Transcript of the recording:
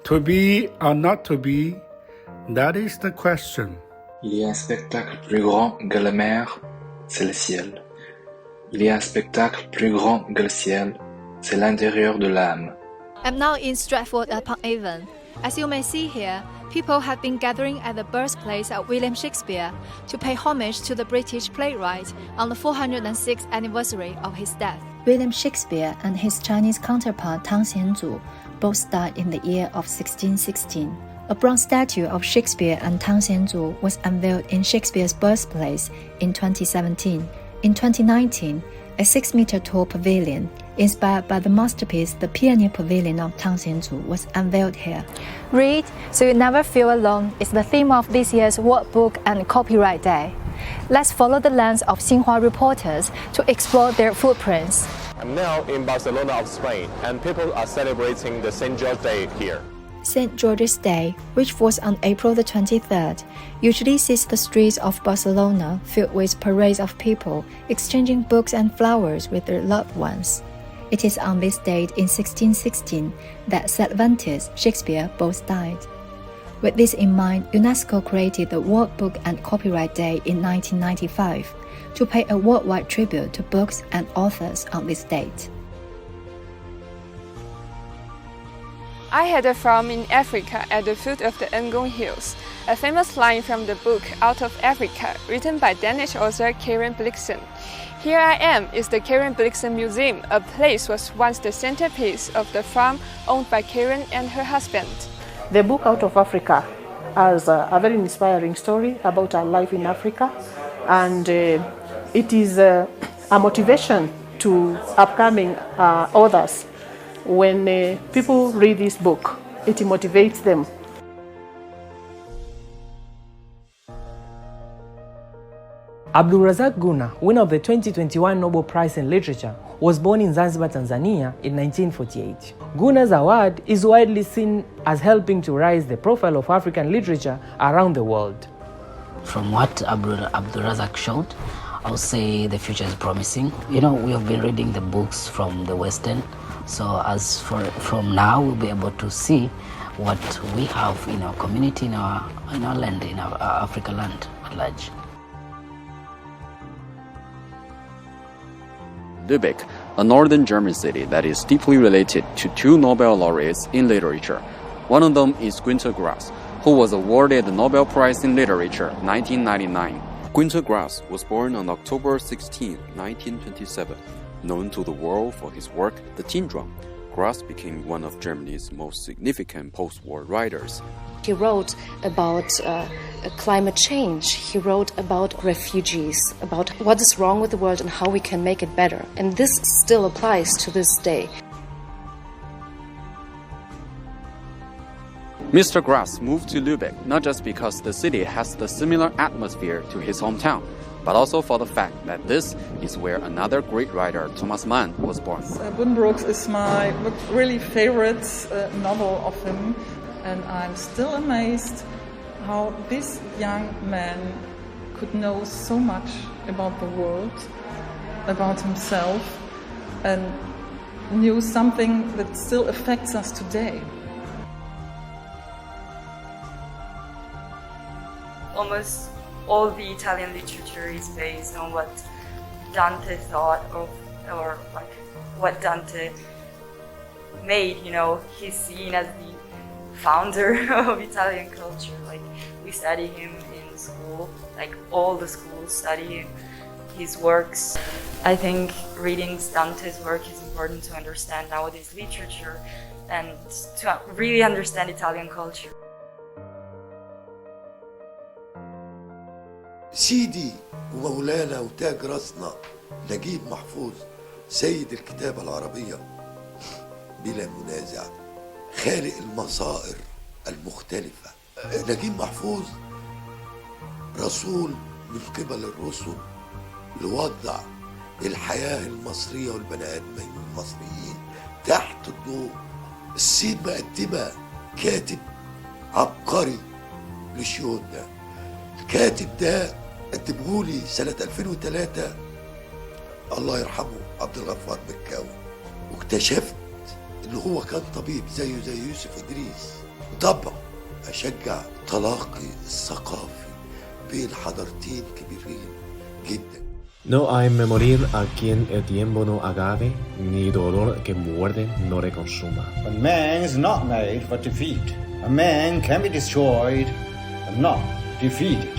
To be or not to be, that is the question. Il y a un spectacle plus grand que la mer, c'est le ciel. Il y a un spectacle plus grand que le ciel, c'est l'intérieur de l'âme. I'm now in Stratford-upon-Avon. As you may see here, people have been gathering at the birthplace of William Shakespeare to pay homage to the British playwright on the 406th anniversary of his death. William Shakespeare and his Chinese counterpart Tang Xianzu both died in the year of 1616. A bronze statue of Shakespeare and Tang Xianzu was unveiled in Shakespeare's birthplace in 2017. In 2019, a 6-meter-tall pavilion, inspired by the masterpiece The Pioneer Pavilion of Tang Xianzu, was unveiled here. Read so you never feel alone is the theme of this year's World Book and Copyright Day. Let's follow the lens of Xinhua reporters to explore their footprints. I'm now in Barcelona of Spain, and people are celebrating the St. George Day here. St. George's Day, which falls on April the 23rd, usually sees the streets of Barcelona filled with parades of people exchanging books and flowers with their loved ones. It is on this date in 1616 that Cervantes, Shakespeare both died. With this in mind, UNESCO created the World Book and Copyright Day in 1995 to pay a worldwide tribute to books and authors on this date. I had a farm in Africa at the foot of the Ngong Hills, a famous line from the book Out of Africa, written by Danish author Karen Blixen. Here I am is the Karen Blixen Museum. A place was once the centerpiece of the farm owned by Karen and her husband. The book Out of Africa has a very inspiring story about our life in Africa, and it is a motivation to upcoming authors. When people read this book, it motivates them. Abdulrazak Guna, winner of the 2021 Nobel Prize in Literature, was born in Zanzibar, Tanzania in 1948. Guna's award is widely seen as helping to raise the profile of African literature around the world. From what Abdulrazak showed, I would say the future is promising. We have been reading the books from the Western, so from now we'll be able to see what we have in our community, in our land, in our Africa land at large. Lübeck, a northern German city that is deeply related to two Nobel laureates in literature. One of them is Günter Grass, who was awarded the Nobel Prize in Literature 1999. Günter Grass was born on October 16, 1927. Known to the world for his work, The Tin Drum, Grass became one of Germany's most significant post-war writers. He wrote about climate change. He wrote about refugees, about what is wrong with the world and how we can make it better. And this still applies to this day. Mr. Grass moved to Lübeck not just because the city has the similar atmosphere to his hometown, but also for the fact that this is where another great writer, Thomas Mann, was born. Buddenbrooks is my really favorite novel of him, and I'm still amazed how this young man could know so much about the world, about himself, and knew something that still affects us today. Almost all the Italian literature is based on what Dante thought of, or like what Dante made. He's seen as the founder of Italian culture. Like, we study him in school, like all the schools study his works. I think reading Dante's work is important to understand nowadays literature and to really understand Italian culture. سيدي ومولانا وتاج راسنا نجيب محفوظ سيد الكتابة العربية بلا منازع، خالق المصائر المختلفة. نجيب محفوظ رسول من قبل الرسل لوضع الحياة المصرية والبني آدمين المصريين تحت الضوء. الصين مقدمة كاتب عبقري لشيون ده. الكاتب ده قدمهولي سنة 2003 الله يرحمه عبد الغفار بكاوي، واكتشفت ان إنه هو كان طبيب زيه زي يوسف إدريس. وطبعا أشجع تلاقي الثقافي بين حضارتين كبيرين جدا. No hay memorir a quien el tiempo no agave, ni dolor que muerde no reconsuma. A man is not made for defeat. A man can be destroyed, but not defeated.